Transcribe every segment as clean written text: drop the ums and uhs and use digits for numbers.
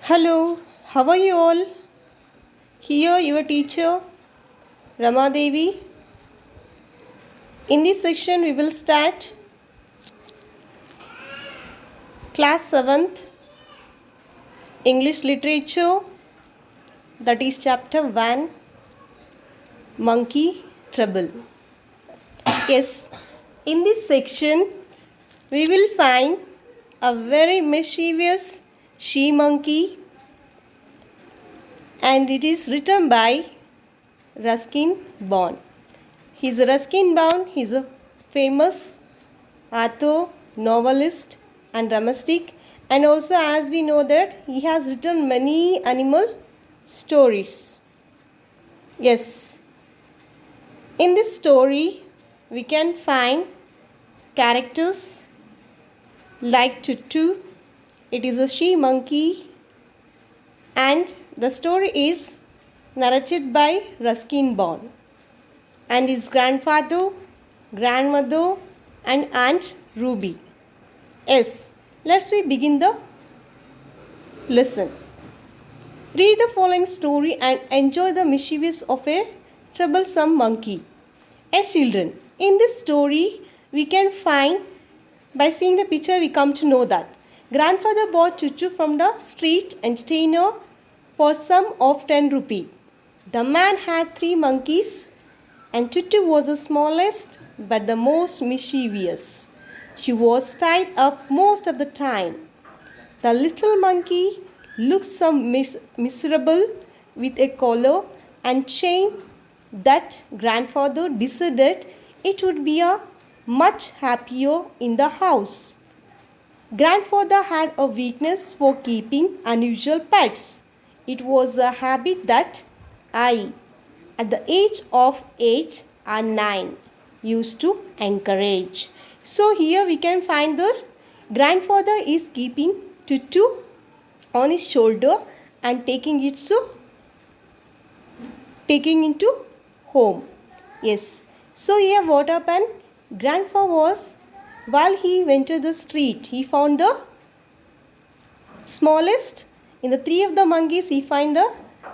Hello, how are you all? Here, your teacher Rama Devi. In this section, we will start class 7th English literature, that is chapter 1 Monkey Trouble. Yes, in this section, we will find a very mischievous she monkey, and it is written by Ruskin Bond. He's Ruskin Bond. He's a famous author, novelist, and dramatic. And also, as we know that he has written many animal stories. Yes, in this story, we can find characters like Tutu. It is a she monkey, and the story is narrated by Ruskin Bond, and his grandfather, grandmother, and Aunt Ruby. Yes, let's begin the lesson. Read the following story and enjoy the mischievous of a troublesome monkey. As children, in this story, we can find, by seeing the picture, we come to know that grandfather bought Chuchu from the street entertainer for sum of 10 rupee. The man had 3 monkeys, and Tutu was the smallest but the most mischievous. She was tied up most of the time. The little monkey looked so miserable with a collar and chain that grandfather decided it would be a much happier in the house. Grandfather had a weakness for keeping unusual pets. It was a habit that I, at the age of 8 or 9, used to encourage. So here we can find the grandfather is keeping Tutu on his shoulder and taking into home. Yes. So here what happened? Grandpa was, while he went to the street, he found the smallest. In the 3 of the monkeys, he find the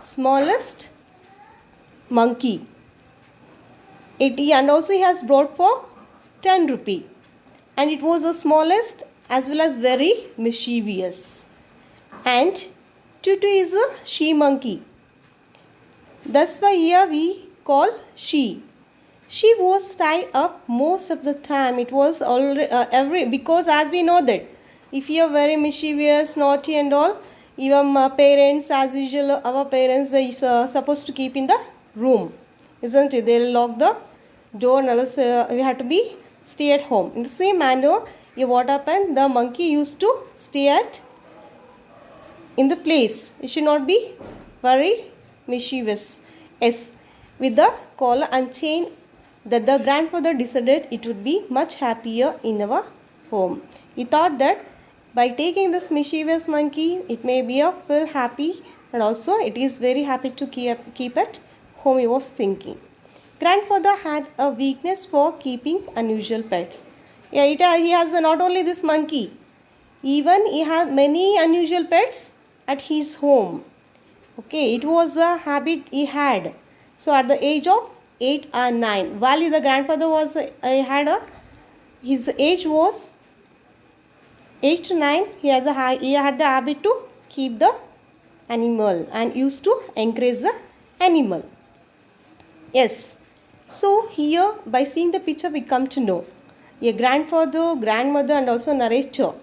smallest monkey. And also he has brought for 10 rupee. And it was the smallest as well as very mischievous. And Tutu is a she monkey. That's why here we call she. She was tied up most of the time. It was already because as we know that if you are very mischievous, naughty and all, even parents, as usual, our parents is supposed to keep in the room, isn't it? They'll lock the door, and else we have to stay at home. In the same manner, what happened? The monkey used to stay in the place. It should not be very mischievous. Yes, with the collar and chain, that the grandfather decided it would be much happier in our home. He thought that by taking this mischievous monkey, it may be a feel happy, and also it is very happy to keep at home, he was thinking. Grandfather had a weakness for keeping unusual pets. Yeah, he has not only this monkey, even he had many unusual pets at his home. Okay, it was a habit he had. So at the age of 8 or 9, while the grandfather was his age was 8 to 9, he had the habit to keep the animal and used to encourage the animal. Yes. So here, by seeing the picture, we come to know a grandfather, grandmother, and also narrator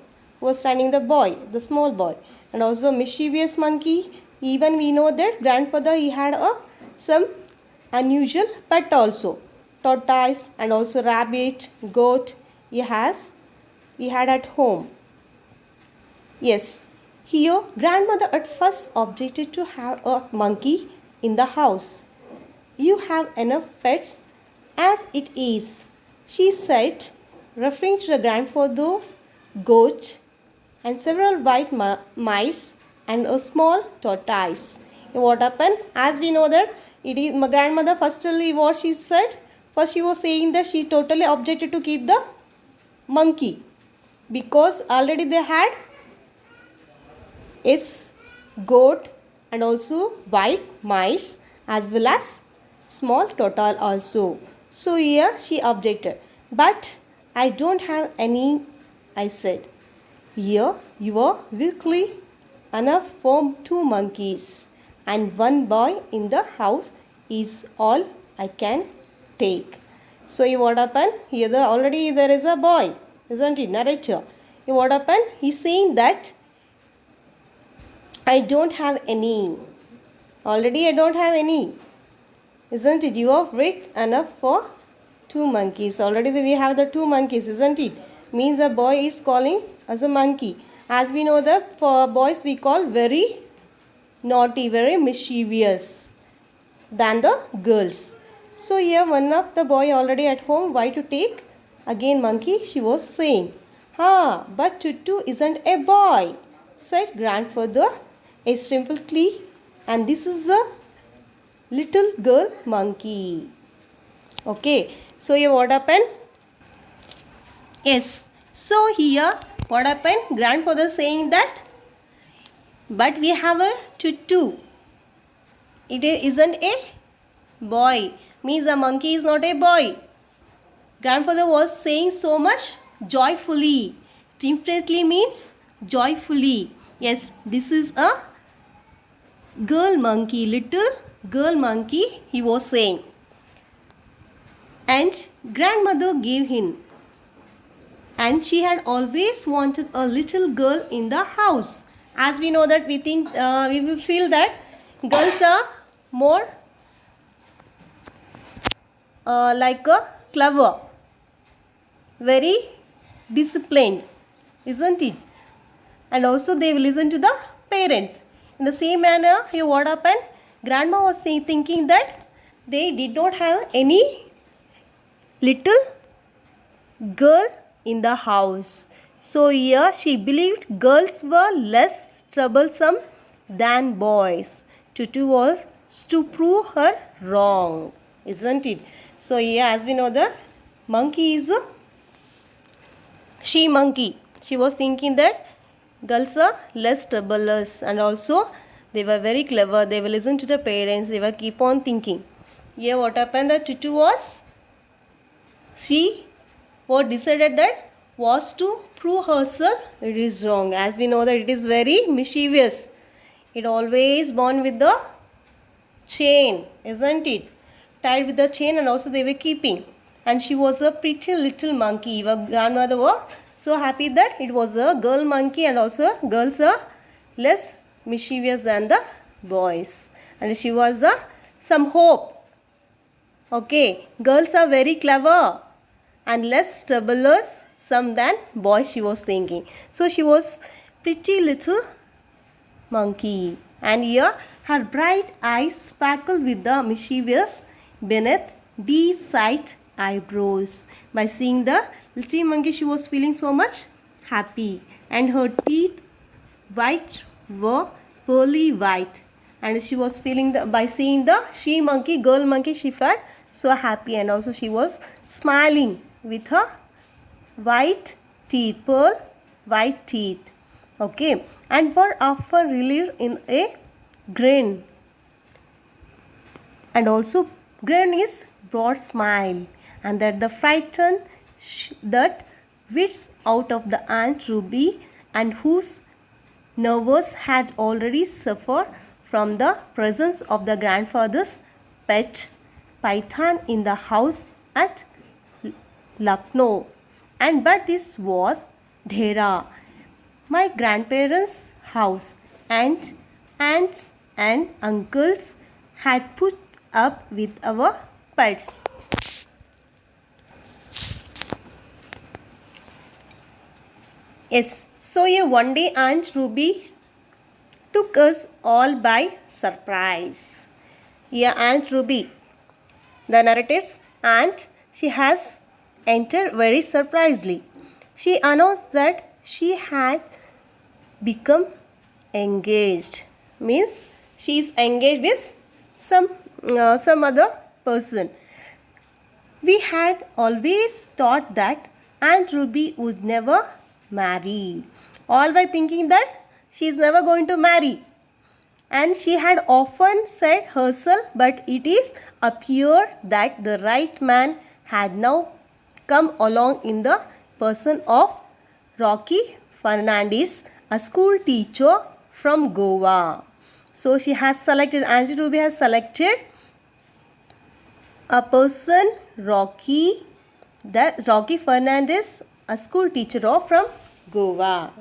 was standing the small boy, and also mischievous monkey. Even we know that grandfather, he had some unusual pet also, tortoise and also rabbit, goat. He had at home. Yes, here grandmother at first objected to have a monkey in the house. You have enough pets as it is, she said, referring to the grandfather's goat and several white mice and a small tortoise. What happened? As we know that it is my grandmother, firstly what she said, first she was saying that she totally objected to keep the monkey because already they had its goat and also white mice as well as small turtle also. So here she objected. But I don't have any, I said. Here you are weakly enough for 2 monkeys, and 1 boy in the house is all I can take. So what happened? Here already there is a boy, isn't it? Narrator. What happened? He's saying that I don't have any. Already I don't have any. Isn't it? You are rich enough for 2 monkeys. Already we have the 2 monkeys, isn't it? Means a boy is calling as a monkey. As we know that for boys we call very naughty, very mischievous than the girls. So here one of the boy already at home, why to take? Again monkey, she was saying. But Tutu isn't a boy, said grandfather simply, and this is a little girl monkey. Okay, so here what happened? Yes, so here what happened? Grandfather saying that, but we have a Tutu. It isn't a boy. Means the monkey is not a boy. Grandfather was saying so much joyfully. Differently means joyfully. Yes, this is a girl monkey, little girl monkey, he was saying. And grandmother gave him. And she had always wanted a little girl in the house. As we know that we think, we will feel that girls are more like a clever, very disciplined, isn't it? And also they will listen to the parents. In the same manner, here what happened? Grandma was thinking that they did not have any little girl in the house. So here she believed girls were less troublesome than boys. Tutu was to prove her wrong, isn't it? So here as we know the monkey is a she monkey. She was thinking that girls are less troublous and also they were very clever. They will listen to the parents. They will keep on thinking. Here what happened? The Tutu was, she what decided that was to prove herself it is wrong. As we know that it is very mischievous. It always born with the chain, isn't it? Tied with the chain, and also they were keeping. And she was a pretty little monkey. Her grandmother was so happy that it was a girl monkey, and also girls are less mischievous than the boys. And she was some hope. Okay, girls are very clever and less troublous some than boys, she was thinking. So she was pretty little monkey. And here her bright eyes sparkled with the mischievous beneath deep-set eyebrows. By seeing the little monkey, she was feeling so much happy. And her teeth white were pearly white. And she was feeling by seeing the she monkey, girl monkey, she felt so happy. And also she was smiling with her white teeth, pearl white teeth. Okay, and were often relieved in a grin. And also grin is broad smile, and that the frightened that whisked out of the Aunt Ruby, and whose nerves had already suffered from the presence of the grandfather's pet python in the house at Lucknow. And but this was Dhera, my grandparents' house, and aunts and uncles had put up with our pets. Yes, so one day Aunt Ruby took us all by surprise. Here Aunt Ruby, the narrator's aunt, she has entered very surprisingly. She announced that she had become engaged. Means she is engaged with some other person. We had always thought that Aunt Ruby would never marry. All by thinking that she is never going to marry. and she had often said herself, but it is appeared that the right man had now come along in the person of Rocky Fernandez, a school teacher from Goa. So she has selected, Auntie Ruby has selected a person, Rocky Fernandez, a school teacher from Goa.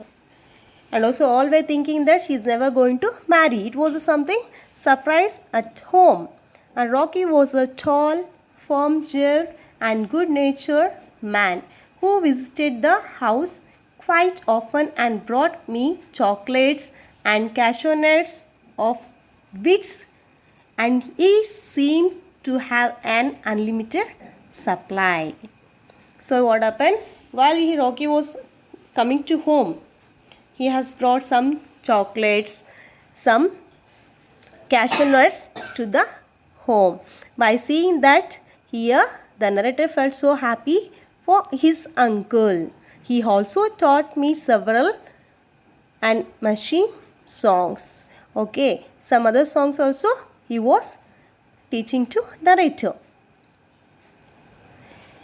And also all were thinking that she is never going to marry. It was something surprise at home. And Rocky was a tall, firm-jawed and good-natured man who visited the house quite often and brought me chocolates and cashew nuts, of which and he seemed to have an unlimited supply. So what happened? While Rocky was coming to home, he has brought some chocolates, some cashew nuts to the home. By seeing that, here the narrator felt so happy for his uncle. He also taught me several and machine songs. Okay, some other songs also he was teaching to narrator.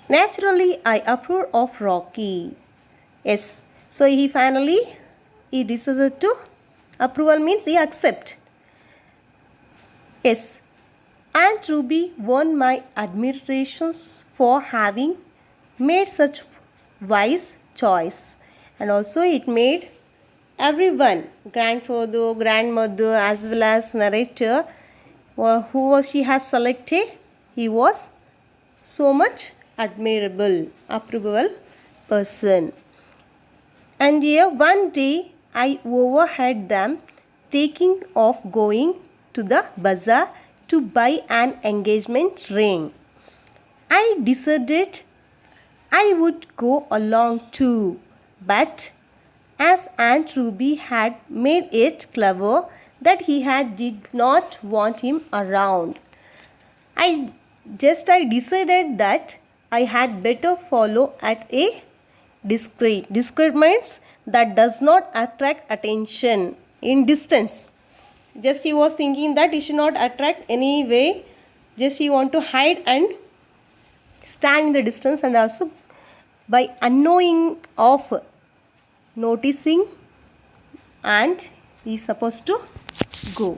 Naturally, I approve of Rocky. Yes, so he finally decided to approval means he accept. Yes, Aunt Ruby won my admirations for having made such wise choice, and also it made everyone, grandfather, grandmother, as well as narrator, who she has selected, he was so much admirable, approvable person. And here one day I overheard them taking off going to the bazaar to buy an engagement ring. I decided I would go along too, but as Aunt Ruby had made it clear that did not want him around, I decided that I had better follow at a discreet. Discreet means that does not attract attention in distance. Just he was thinking that he should not attract any way. Just he want to hide and stand in the distance, and also by unknowing of noticing, and he is supposed to go.